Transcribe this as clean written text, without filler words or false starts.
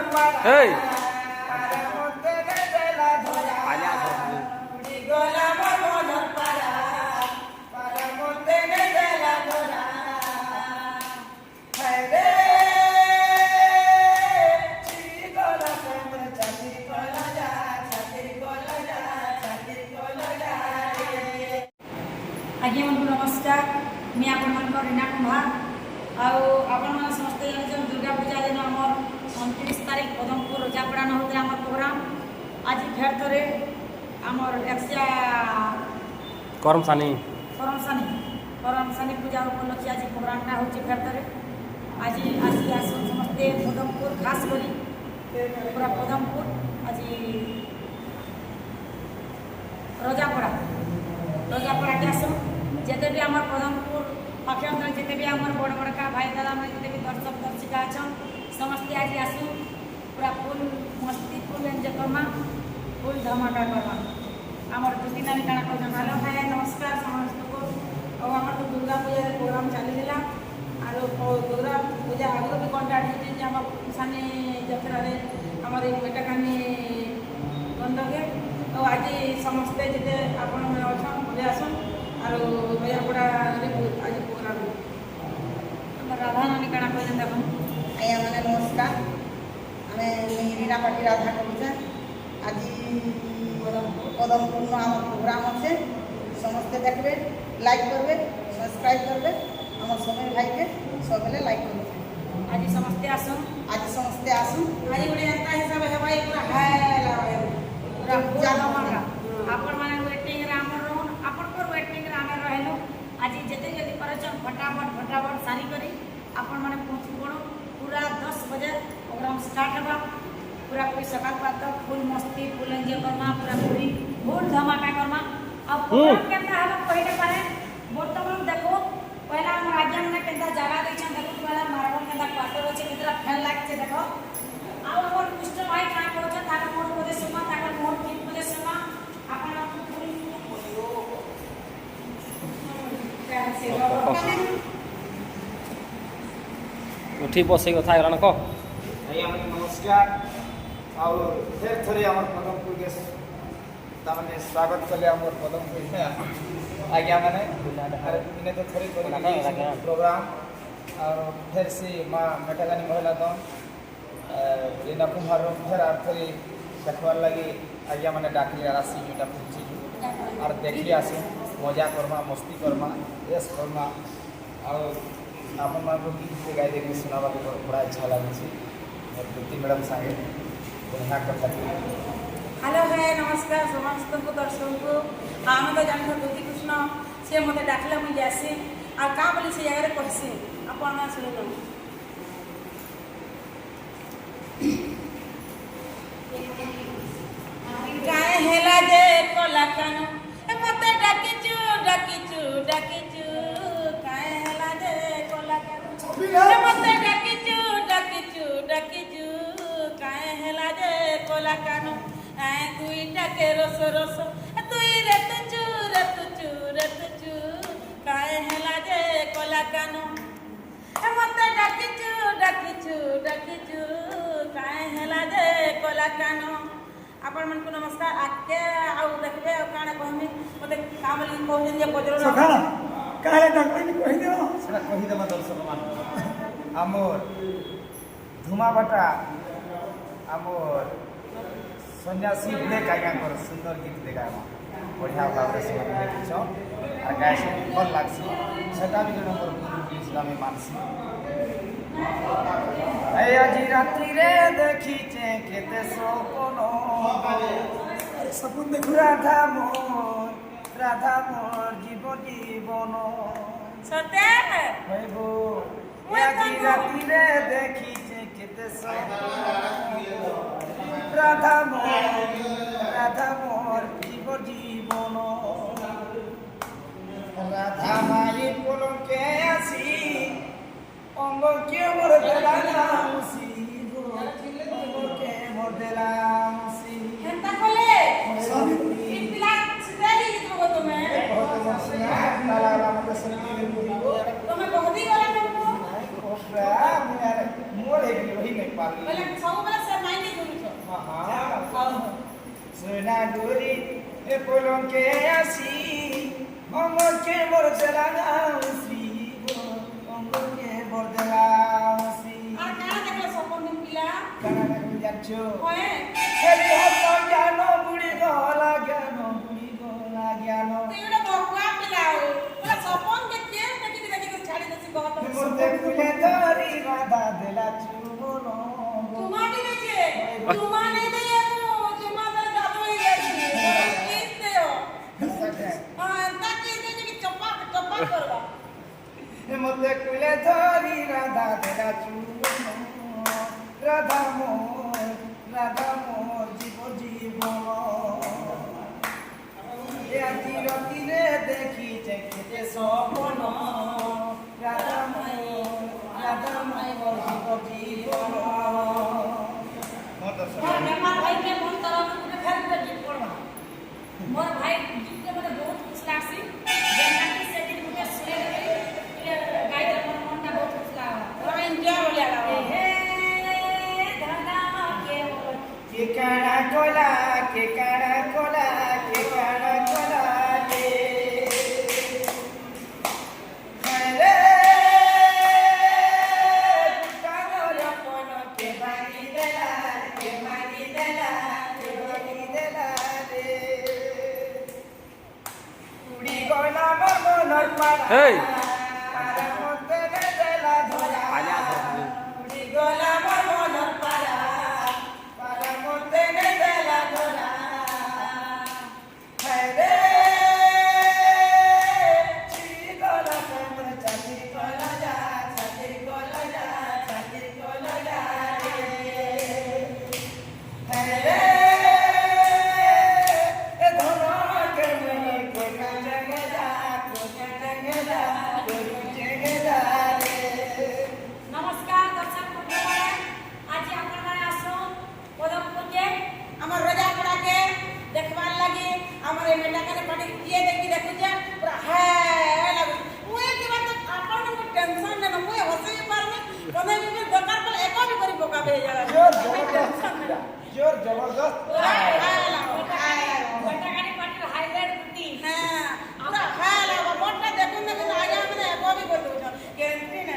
Hey. आज्ञा मन नमस्कार मैं आपण रीना कुमार आपण समस्त जान दुर्गा पूजा दिन आमर 29 तारीख पदमपुर रजापड़ा न होता आम प्रोग्राम आज फेर थे आमर एक्सिया करमसानी पूजा उपलक्षे आज प्रोग्रामटा हो फेर थे आज आसी समस्ते पदमपुर खास करी पूरा पदमपुर आज रजापड़ा के आसो जिते भी आम पदमपुर पाखे अंतर जिते भी आम बड़ बड़का भाई दादा मैंने जिते भी दर्शक दर्शिका अच्छा समस्ते आज आसू पूरा फुल मस्ती फुल एंजय करमा फुल धमाका करमा आमर दुटी नानी काଣା कहना हेलो हाय नमस्कार समस्त को और आम तो दुर्गा पूजा प्रोग्राम चलीला और दुर्गा पूजा आगे भी कंटाक्ट होती आम सानी जत्रा आमर बेटाकानी गंडके और आज समस्ते जिते आपण अच्छा बुले आसन और रजापड़ा आज प्रोग्राम राधा नानी काଣା कहना देख आया मैंने नमस्कार आम रीना पाटी राधा करुचे आज पदमपुर आम प्रोग्राम अच्छे समस्ते देखबे लाइक करबे सब्सक्राइब करबे आम समय भाई के सब लाइक करबे आज समस्ते आसन आज आज गोटे एंता हिसाब है भाई पूरा हायला पूरा पूरा धमाका आपण माने वेटिंग रे आमर रहन आपण पर वेटिंग रे आमे रहलो आज जते जल्दी परचन फटाफट सारी करी आपण माने पहुंची पड़ो पूरा 10 बजे प्रोग्राम स्टार्ट होगा पूरा कोई सकाल पात फुल मस्ती फुल एंजॉय करना पूरा पूरी फुल धमाका करना अब प्रोग्राम केता हम पहिले पारे वर्तमान देखो पहला हम राज्य में केता जगह दैछन देखो पहला मार्बल केता क्वार्टर अछि कितना फैन लागছে देखो आ हमर पुष्ट भाई का कहछ तार मोर पदे सुमा तार मोर ठीक पदे सुमा आपण फुल उठी बसे कथा गरान को आज्ञा मैंने नमस्कार और फिर थोड़े आम पदमपुर के ताने स्वागत कले आम पदमपुर आज्ञा मैंने इन्हें तो थोड़ी प्रोग्राम और फिर से माँ मेटागानी महिला दन रीना कुमार फिर और थोड़ी देखवार लगी आज्ञा मैंने डाकली आसी जोटा पहुँची और देखी आसी मजा करमा मस्ती करमा यस करमा और आपण मान गीत गाई देखिए सुनावा बड़ा अच्छा लगे प्रीति मैडम संगे बढ़िया कथा हेलो है नमस्कार समस्त को दर्शक को आम तो जान ज्योति कृष्ण सी मत डाकला मुझे जासी आ का बोली से जगह कहसी आपण ना सुन लो गाय हेला जे कोला कानो मत डाकिचू गाय हेला जे कोला कानो मत डाकिचू गाय हेला जे कोला कानो आए दुईटा के रस दुई रे तुचू गाय हेला जे कोला कानो मत डाकिचू गाय हेला जे कोला कानो आपण मन को नमस्कार आके आउ देखबे और काना कहमी मते कामली कहन जे बजरो सखा काहे डॉक्टर कहि दियो सेटा कहि देबा दर्शक मान आमर धुमा भटा आमर सन्यासी ब्लैक आज्ञा कर सुंदर गीत देखामा बढ़िया भाव से देखिछ आ गाय से भल लागसी सेटा भी नंबर इस्लामी मानसी आज रात्रि रे देखी केते सपनो सपन देखु राधा मोर जीवन सत्य हइबो आज रात्रि रे देखी केते सपनो राधा मोर जीवन राधा माई पलके आसी अंग के मोर देलासी अंग के मोर देलासी हेंता कोले इतला सिधाई तो तुम्हें तुम्हें बहुत ही गला तुमको मोर एक वही नहीं पाली पहले सब बस পুলকে আসি অঙ্গকে বরদেলাম শ্রী অঙ্গকে বরদেলাম শ্রী আর কারা দেখলে সপন পিলা কানা দেখুন যাচ্ছ হয় হেরি হত জ্ঞান বুড়ি গলা জ্ঞান বুড়ি গলা জ্ঞান তেড়ে বকুয়া পিলা পুরা সপন কে দেখি ছাড়ি দেছি বহুত মতে খুলে ধরি রাধা দেলা চুবন তোমা भी देखिए तुम्हा नहीं दे तुम्हा तो जादू ही गई किस दे हो हां ताकि कि चप्पा करवा মতে খুলে ধরি রাধা দেলা চুবন রাধা মোর জীব জীবন এ আজি রাতিরে দেখি চেখতে সপন রাধা মোর জীব জীবন और मेहमान भाई के मन तरफ में फिर से गीत पढ़वा मोर भाई गीत के मने बहुत खुश लागसी जेना कि से दिन मुके सुने के गाय दे मन मन का बहुत खुश लागा और इंडिया बोले ला हे दादा के के काड़ा कोला के काड़ा कोला के काड़ा कोला के हरे कानर अपन के बानी देला रे उड़ी गला मनर पारा Hey! पारा मते देला धरा उड़ी गला मनर पारा पारा मते देला धरा हरे चिरी गला मन चाची गला जा रे हरे धरा के मनी को जंगे जा रे नमस्कार दर्शक बंधुगण आज आपण माने आसो पदमपुर के আমার রোজা পড়াকে দেখবার লাগি আমার এই মেটাকানে পাটি কিয়ে দেখু যে পুরা হ্যাঁ লাগু মুই কি বাত আপন को টেনশন না মুই হসে পারনি কোনে भी দরকার পড়লে एको भी করি বোকা হয়ে যাবে जोर जबरदस्त बेटा गाड़ी पार्टी हाईलाइट बुटी হ্যাঁ পুরা হ্যাঁ লাগো মোটটা দেখুন না কিন্তু আগে আমি एको भी করে দেব গ্যারান্টি না